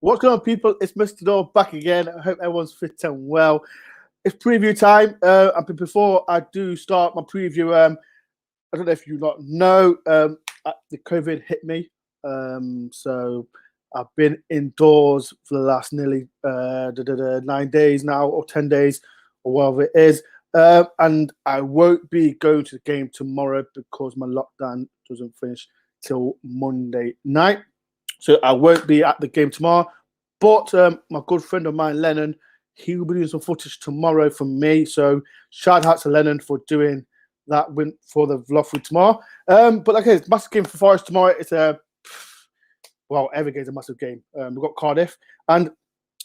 What's going on, people? It's Mr. Dore back again. I hope everyone's fit and well. It's preview time. And before I do start my preview, I don't know if you not know, the COVID hit me. So I've been indoors for the last nearly 9 days now, or 10 days, or whatever it is. And I won't be going to the game tomorrow because my lockdown doesn't finish till Monday night. So I won't be at the game tomorrow. But my good friend of mine, Lennon, he will be doing some footage tomorrow for me. So shout out to Lennon for doing that win for the vlog for tomorrow. But like I said, it's massive game for Forest tomorrow. It's every game's a massive game. We've got Cardiff. And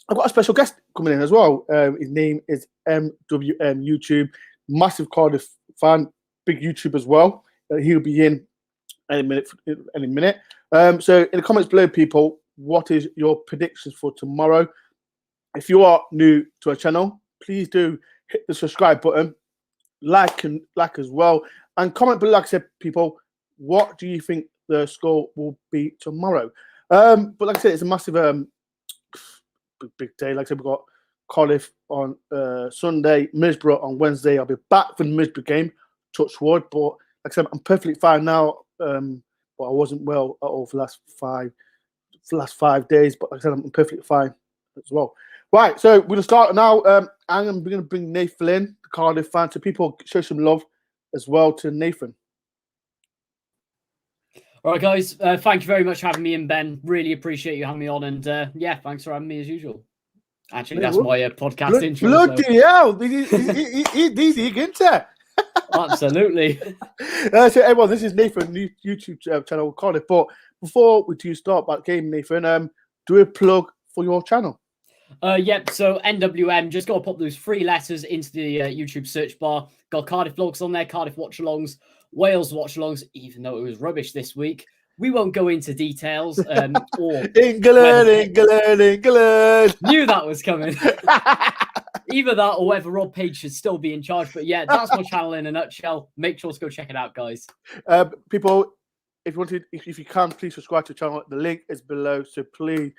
I've got a special guest coming in as well. His name is MWM YouTube. Massive Cardiff fan, big YouTube as well. He'll be in any minute. So in the comments below, people, what is your predictions for tomorrow? If you are new to our channel, please do hit the subscribe button, like as well, and comment below. Like I said, people, what do you think the score will be tomorrow? But like I said, it's a massive big day. Like I said, we've got Cardiff on Sunday, Middlesbrough on Wednesday. I'll be back for the Middlesbrough game, touch wood. But like I said, I'm perfectly fine now. But I wasn't well at all for the last 5 days. But like I said, I'm perfectly fine as well. Right, so we're going to start now. I'm going to bring Nathan in, the Cardiff fan, so people show some love as well to Nathan. All right, guys. Thank you very much for having me in, Ben. Really appreciate you having me on. And yeah, thanks for having me as usual. Actually, that's my podcast intro. Bloody hell. These eager. Absolutely. So everyone, this is Nathan, new YouTube channel Cardiff. But before we do start that game, Nathan, do a plug for your channel. Yep, so NWM, just got to pop those 3 letters into the YouTube search bar. Got Cardiff vlogs on there, Cardiff watch-alongs, Wales watch-alongs, even though it was rubbish this week. We won't go into details. Or England. Knew that was coming. Either that or whether Rob Page should still be in charge. But yeah, that's my channel in a nutshell. Make sure to go check it out, guys. People, if you can, please subscribe to the channel. The link is below, so please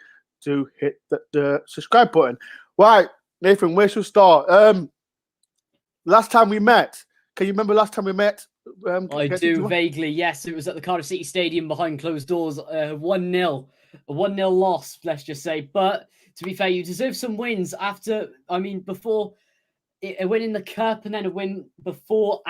do hit the subscribe button. Right, Nathan, where should we start? Last time we met, can you remember last time we met? I do vaguely, yes. It was at the Cardiff City Stadium behind closed doors. 1-0. A 1-0 loss, let's just say. But to be fair, you deserve some wins after, before a win in the Cup and then a win before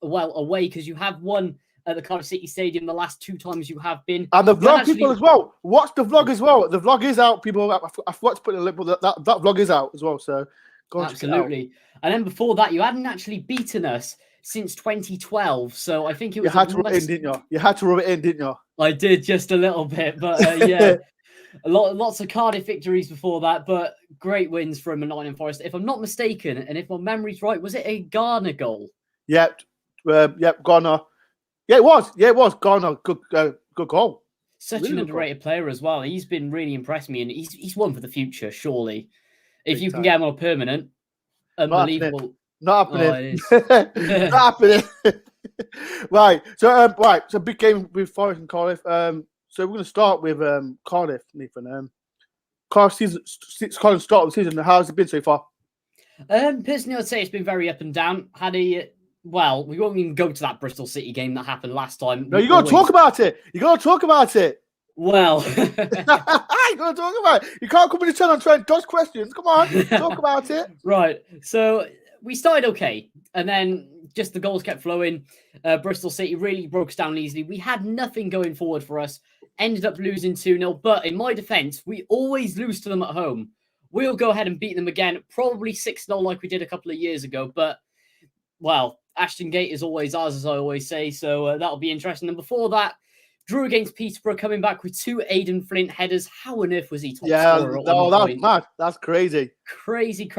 away, because you have won at the Cardiff City Stadium the last 2 times you have been. And the vlog, people, as well. Watch the vlog as well. The vlog is out, people. I forgot to put in a link, but that vlog is out as well. So go on, absolutely. And then before that, you hadn't actually beaten us since 2012. So I think it was. You had to rub it in, didn't you? You had to rub it in, didn't you? I did just a little bit, but yeah. Lots of Cardiff victories before that, but great wins from Nottingham Forest. If I'm not mistaken, and if my memory's right, was it a Garner goal? Yep, Garner. Yeah, it was Garner. Good goal. Such really an underrated player as well. He's been really impressed me, and he's one for the future, surely. If you can get him on a permanent, unbelievable. Not happening. Not happening. Right. So big game with Forest and Cardiff. So we're going to start with Cardiff, Nathan. Cardiff start of the season. How's it been so far? Personally, I'd say it's been very up and down. we won't even go to that Bristol City game that happened last time. No, you got to talk about it. You got to talk about it. Well, you got to talk about it. You can't come in the channel and try and dodge questions. Come on, talk about it. Right. So we started okay, and then just the goals kept flowing. Bristol City really broke us down easily. We had nothing going forward for us. Ended up losing 2-0. But in my defense, we always lose to them at home. We'll go ahead and beat them again, probably 6-0 like we did a couple of years ago. But, well, Ashton Gate is always ours, as I always say. So that'll be interesting. And before that, drew against Peterborough, coming back with 2 Aidan Flint headers. How on earth was he top scorer? That's mad. That's crazy. Crazy.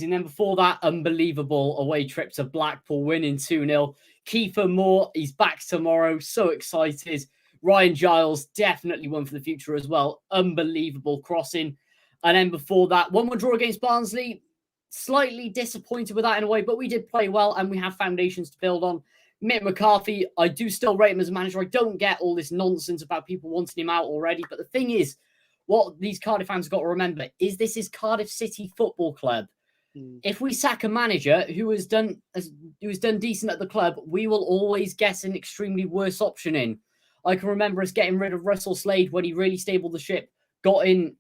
And then before that, unbelievable away trip to Blackpool, winning 2-0. Kiefer Moore, he's back tomorrow. So excited. Ryan Giles, definitely one for the future as well. Unbelievable crossing. And then before that, 1-1 draw against Barnsley. Slightly disappointed with that in a way, but we did play well and we have foundations to build on. Mick McCarthy, I do still rate him as a manager. I don't get all this nonsense about people wanting him out already. But the thing is, what these Cardiff fans have got to remember is this is Cardiff City Football Club. If we sack a manager who has done decent at the club, we will always get an extremely worse option in. I can remember us getting rid of Russell Slade when he really stabled the ship. Got in,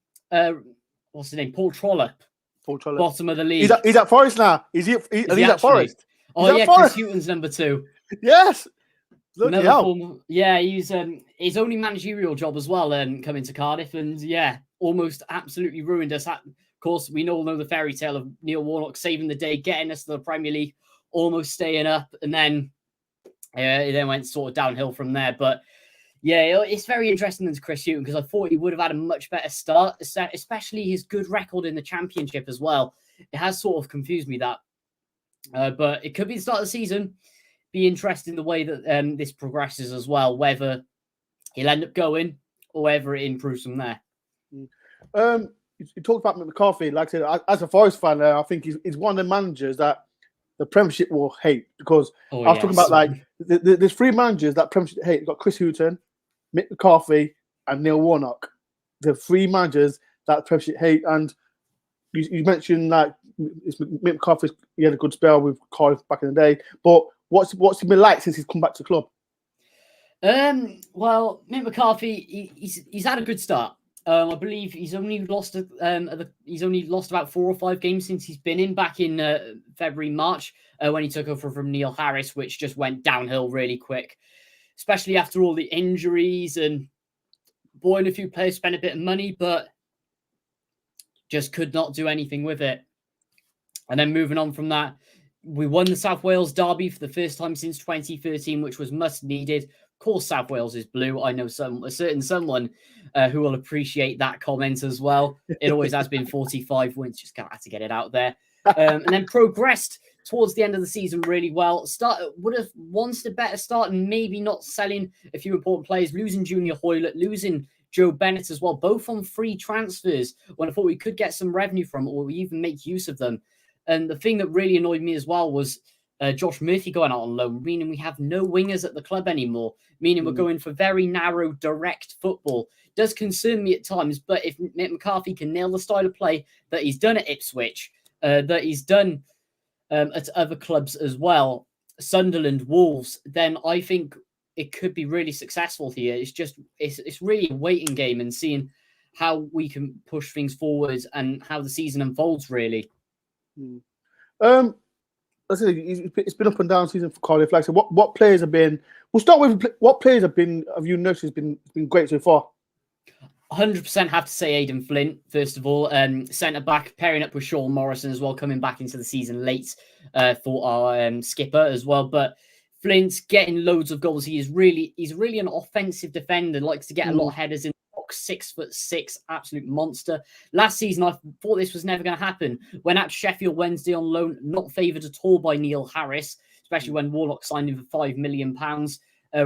what's his name? Paul Trollope. Bottom of the league. He's at Forest now. He's at Forest. Oh, yeah, Chris Hughton's number 2. Yes. Yeah, he's his only managerial job as well, coming to Cardiff, and yeah, almost absolutely ruined us. Of course, we all know the fairy tale of Neil Warnock saving the day, getting us to the Premier League, almost staying up, and then it then went sort of downhill from there. But yeah, it's very interesting than Chris Hughton, because I thought he would have had a much better start, especially his good record in the Championship as well. It has sort of confused me that, but it could be the start of the season. Be interesting the way that this progresses as well, whether he'll end up going or whether it improves from there. You talked about McCarthy. Like I said, as a Forest fan, I think he's one of the managers that the Premiership will hate, because I was talking about, like, there's 3 managers that Premiership hate. You've got Chris Hughton, Mick McCarthy, and Neil Warnock. The 3 managers that Premiership hate. And you mentioned that Mick McCarthy, he had a good spell with Cardiff back in the day, but what's he been like since he's come back to the club? Well, Mick McCarthy, he's had a good start. I believe he's only lost about 4 or 5 games since he's been in, back in February, March, when he took over from Neil Harris, which just went downhill really quick, especially after all the injuries, and bought a few players, spent a bit of money, but just could not do anything with it. And then moving on from that, we won the South Wales derby for the first time since 2013, which was much needed. Of course, South Wales is blue. I know a certain someone who will appreciate that comment as well. It always has been 45 wins. Just had to get it out there. And then progressed towards the end of the season really well. Would have wanted a better start, and maybe not selling a few important players, losing Junior Hoylett, losing Joe Bennett as well, both on free transfers, when I thought we could get some revenue from, or we even make use of them. And the thing that really annoyed me as well was Josh Murphy going out on loan, meaning we have no wingers at the club anymore, meaning we're going for very narrow, direct football. Does concern me at times, but if Mick McCarthy can nail the style of play that he's done at Ipswich, that he's done at other clubs as well, Sunderland, Wolves, then I think it could be really successful here. It's really a waiting game and seeing how we can push things forward and how the season unfolds, really. It's been up and down season for Cardiff. Like, so what players have been? We'll start with what players have you noticed has been great so far? 100% have to say Aidan Flint, first of all. Centre back, pairing up with Sean Morrison as well, coming back into the season late for our skipper as well. But Flint's getting loads of goals. He's really an offensive defender, likes to get a lot of headers in the box, 6'6", absolute monster. Last season, I thought this was never going to happen. Went out to Sheffield Wednesday on loan, not favoured at all by Neil Harris, especially when Warnock signed him for £5 million.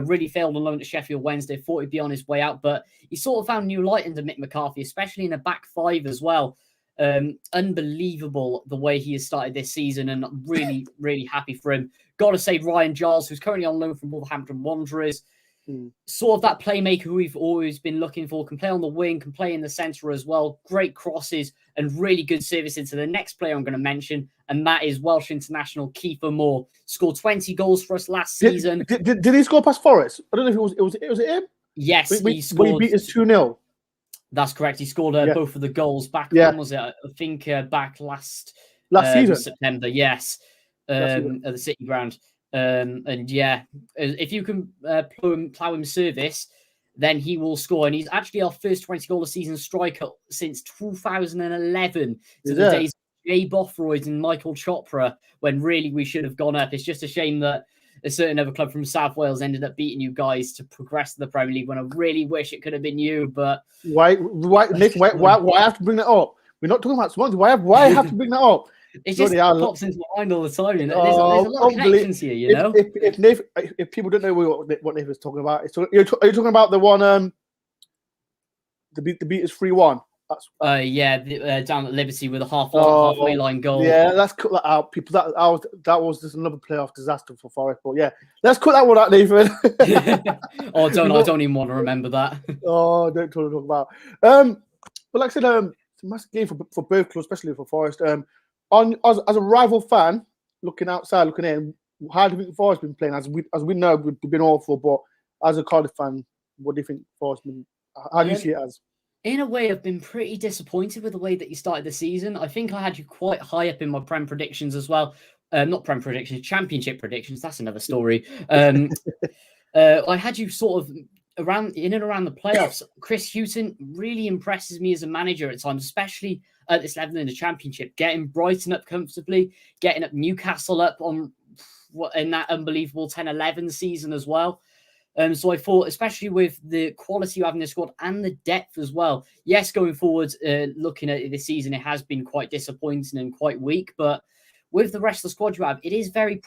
Really failed on loan to Sheffield Wednesday, thought he'd be on his way out, but he sort of found new light under Mick McCarthy, especially in a back 5 as well. Unbelievable the way he has started this season, and I'm really, really happy for him. Got to say Ryan Giles, who's currently on loan from Wolverhampton Wanderers, sort of that playmaker who we've always been looking for, can play on the wing, can play in the centre as well. Great crosses and really good service into the next player I'm going to mention, and that is Welsh international Kiefer Moore. Scored 20 goals for us last season. Did he score past Forest? I don't know if it was him. Yes, he scored. He beat us 2-0. That's correct. He scored both of the goals back. Yeah. When was it? I think back last season, September. Yes, at the City Ground. And yeah, if you can plough him service, then he will score. And he's actually our first 20 goal a season striker since 2011. To the days of Jay Bothroyd and Michael Chopra, when really we should have gone up. It's just a shame that a certain other club from South Wales ended up beating you guys to progress to the Premier League, when I really wish it could have been you. But why have to bring that up? We're not talking about Swansea. Why have to bring that up? It just pops into my mind all the time. There's a lot of connections here, you know. If people don't know what Nathan's talking about, are you talking about the one? The beat is 3-1. Down at Liberty with a halfway line goal. Yeah, let's cut that out, people. That was just another playoff disaster for Forest. But yeah, let's cut that one out, Nathan. I don't even want to remember that. Don't talk about. But like I said, it's a massive game for both clubs, especially for Forest. As a rival fan, looking outside, looking in, how do you think Forest been playing? As we know, we've been awful. But as a Cardiff fan, what do you think Forest been? How do you see it as? In a way, I've been pretty disappointed with the way that you started the season. I think I had you quite high up in my Prem predictions as well. Not Prem predictions, Championship predictions. That's another story. I had you sort of in and around the playoffs. Chris Hughton really impresses me as a manager at times, especially at this level in the Championship. Getting Brighton up comfortably, getting up Newcastle up on in that unbelievable 10-11 season as well. So I thought, especially with the quality you have in the squad and the depth as well. Yes, going forward, looking at this season, it has been quite disappointing and quite weak. But with the rest of the squad you have, it is very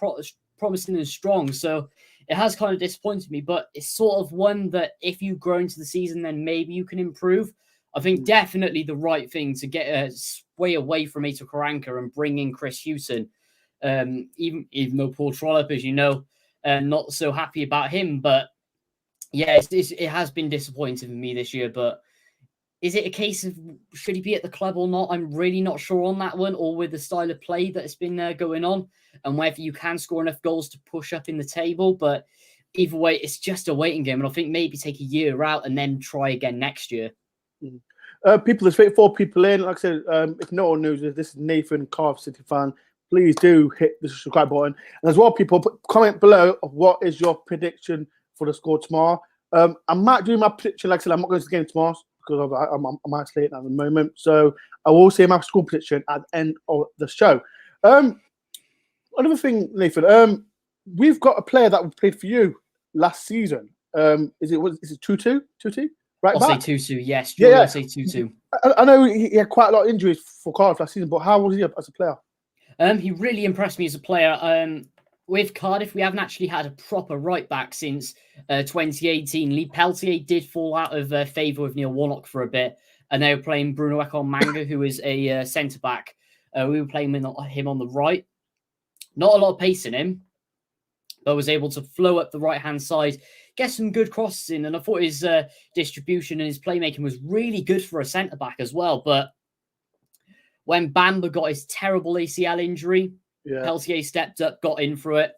promising and strong. So it has kind of disappointed me. But it's sort of one that if you grow into the season, then maybe you can improve. I think definitely the right thing to get way away from Ato Karanka and bring in Chris Hughton. Even though Paul Trollope, as you know, not so happy about him. But yeah, it has been disappointing for me this year, but is it a case of should he be at the club or not? I'm really not sure on that one, or with the style of play that's been going on, and whether you can score enough goals to push up in the table. But either way, it's just a waiting game, and I think maybe take a year out and then try again next year. There's 4 people in. Like I said, if no one knows this is Nathan, Cardiff City fan. Please do hit the subscribe button, and as well, people comment below of what is your prediction for the score tomorrow. I might do my prediction. Like I said, I'm not going to the game tomorrow because I'm isolated at the moment. So I will say my score prediction at the end of the show. Another thing, Nathan, we've got a player that played for you last season. Is it Tutu? Right I'll back? say Tutu, yes. Yeah. I'll say Tutu. I know he had quite a lot of injuries for Cardiff last season, but how was he as a player? He really impressed me as a player. With Cardiff, we haven't actually had a proper right back since 2018. Lee Peltier did fall out of favour with Neil Warnock for a bit, and they were playing Bruno Ekong-Manga, who is a centre back. We were playing him on the right. Not a lot of pace in him, but was able to flow up the right hand side, get some good crosses in, and I thought his distribution and his playmaking was really good for a centre back as well. But when Bamba got his terrible ACL injury, Peltier stepped up, got in through it.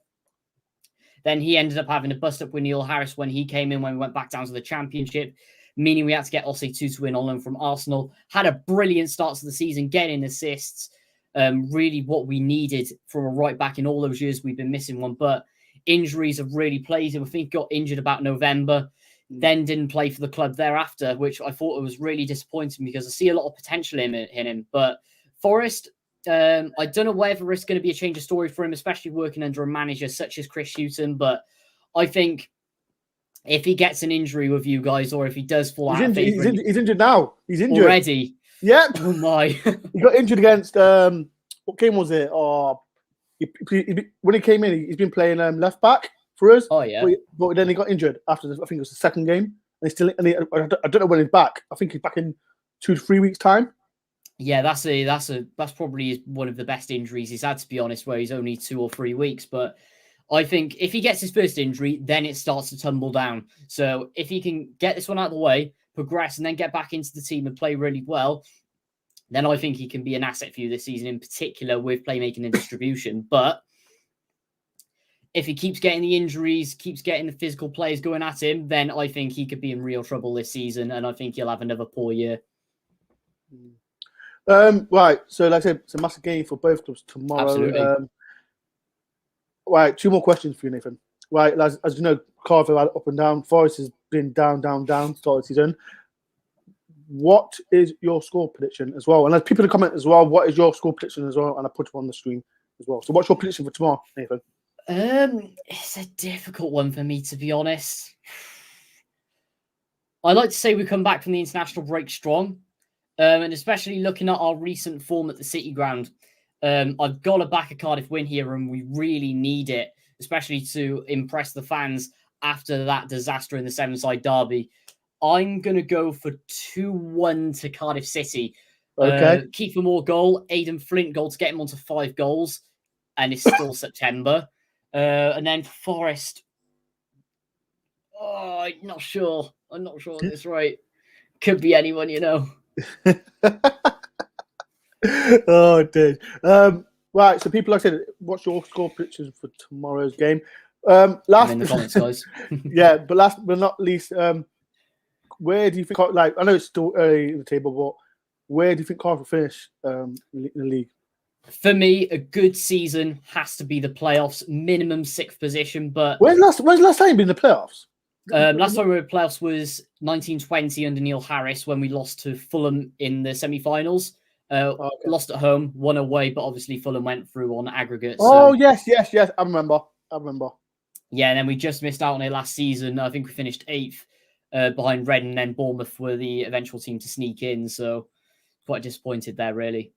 Then he ended up having to bust up with Neil Harris when he came in, when we went back down to the Championship, meaning we had to get Osei Tutu in on loan from Arsenal. Had a brilliant start to the season, getting assists. Really what we needed from a right back in all those years. We've been missing one, but injuries have really played him. I think he got injured about November, then didn't play for the club thereafter, which I thought was really disappointing because I see a lot of potential in him. But Forest, I don't know whether it's going to be a change of story for him, especially working under a manager such as Chris Hughton. But I think if he gets an injury with you guys, or if he does fall out of favour, he's injured now. He's injured already. Yep. Oh my! He got injured against what game was it? When he came in, he's been playing left back for us. Oh yeah. But then he got injured after I think it was the second game. And I don't know when he's back. I think he's back in 2 to 3 weeks' time. Yeah, that's probably one of the best injuries he's had, to be honest, where he's only 2 or 3 weeks. But I think if he gets his first injury, then it starts to tumble down. So if he can get this one out of the way, progress, and then get back into the team and play really well, then I think he can be an asset for you this season, in particular with playmaking and distribution. But if he keeps getting the injuries, keeps getting the physical players going at him, then I think he could be in real trouble this season, and I think he'll have another poor year. Right, so like I said, it's a massive game for both clubs tomorrow. Absolutely. Right, 2 more questions for you, Nathan. Right, as you know, Cardiff had up and down. Forest has been down, started season. What is your score prediction as well? And there's people in the comment as well. What is your score prediction as well? And I put it on the screen as well. So what's your prediction for tomorrow, Nathan? It's a difficult one for me, to be honest. I like to say we come back from the international break strong. And especially looking at our recent form at the City Ground, I've got to back a Cardiff win here, and we really need it, especially to impress the fans after that disaster in the Seven-Side Derby. I'm going to go for 2-1 to Cardiff City. Okay. Kiefer Moore goal, Aidan Flint goal to get him onto 5 goals, and it's still September. And then Forest. Oh, I'm not sure. I'm not sure that's right. Could be anyone, you know. Oh, dear. Right, so people, like I said, what's your score predictions for tomorrow's game? I'm in the comments, guys. Yeah, but last but not least, where do you think? Like, I know it's still early in the table, but where do you think Cardiff will finish in the league? For me, a good season has to be the playoffs, minimum 6th position. But when's last time you been in the playoffs? Last time we were in the playoffs was 1920 under Neil Harris when we lost to Fulham in the semi-finals. Lost at home, won away, but obviously Fulham went through on aggregate. Oh, yes. I remember. Yeah, and then we just missed out on it last season. I think we finished 8th behind Reading, and then Bournemouth were the eventual team to sneak in. So quite disappointed there, really.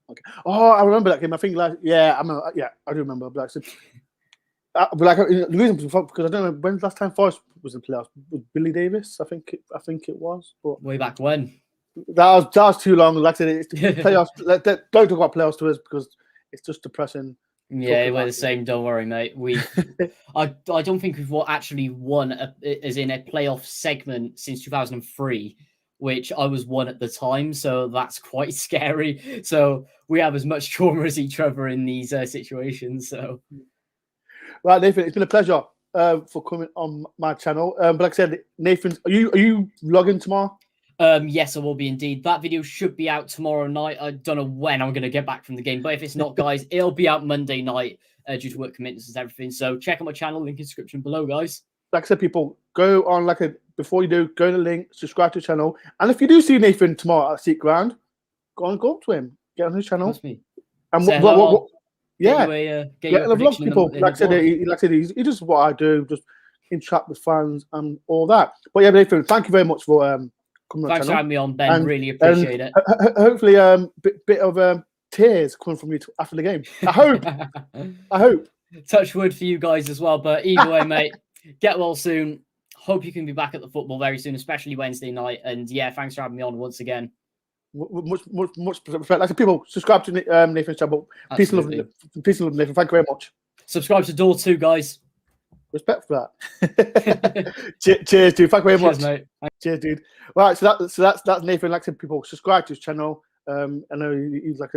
Okay. Oh, I remember that game. I think, I do remember. But the reason because I don't know when's the last time Forest was in the playoffs. Was Billy Davis? I think it was. But way back when. That was too long. Like I said, it's playoffs. Don't talk about playoffs to us because it's just depressing. Yeah, we're the same. Don't worry, mate. I don't think we've actually won as in a playoff segment since 2003, which I was one at the time. So that's quite scary. So we have as much trauma as each other in these situations. So, right, Nathan, it's been a pleasure for coming on my channel. But like I said, Nathan, are you logging tomorrow? Yes, I will be indeed. That video should be out tomorrow night. I don't know when I'm going to get back from the game, but if it's not, guys, it'll be out Monday night due to work commitments and everything. So check out my channel, link in the description below, guys. Like I said, people, go on, before you do, go to the link, subscribe to the channel. And if you do see Nathan tomorrow at Seat Ground, go up to him, get on his channel. That's me. And get a vlog, people. Like I said, he does what I do, just interact with fans and all that. But yeah, Nathan, thank you very much for coming on. Thanks for having me on, Ben. Really appreciate it. Hopefully, bit of tears coming from you after the game. I hope. I hope. Touch wood for you guys as well. But either way, mate, get well soon. Hope you can be back at the football very soon, especially Wednesday night. And yeah, thanks for having me on once again. Much respect. Like I said, people, subscribe to Nathan's channel. Peace and love, Nathan. Thank you very much. Subscribe to Door 2, guys. Respect for that. Cheers, dude. Thank you very much. Mate. Cheers, dude. Right, so that's Nathan. Like I said, people, subscribe to his channel. I know he's like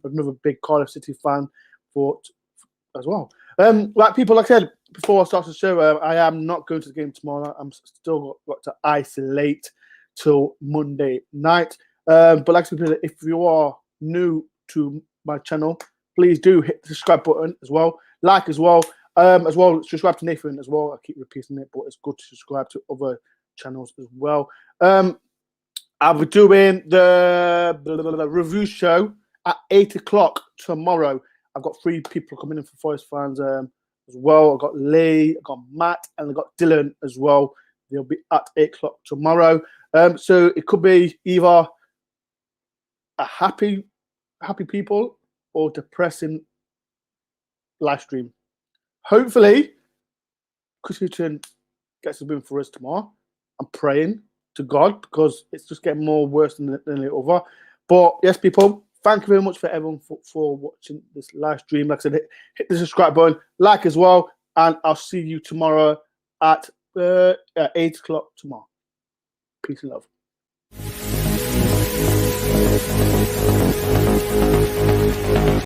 another big Cardiff City fan as well. Right, people, like I said before I start the show, I am not going to the game tomorrow. I'm still got to isolate till Monday night. But like I said, if you are new to my channel, please do hit the subscribe button as well. Like as well. Subscribe to Nathan as well. I keep repeating it, but it's good to subscribe to other channels as well. I'll be doing the review show at 8 o'clock tomorrow. I've got 3 people coming in for Forest fans as well. I've got Lee, I've got Matt, and I've got Dylan as well. They'll be at 8 o'clock tomorrow. So it could be either a happy people or depressing live stream. Hopefully, Chris Hutton gets a win for us tomorrow. I'm praying to God because it's just getting more worse than the other. But yes, people, thank you very much for everyone for watching this live stream. Like I said, hit the subscribe button, like as well, and I'll see you tomorrow at 8 o'clock tomorrow. Peace and love.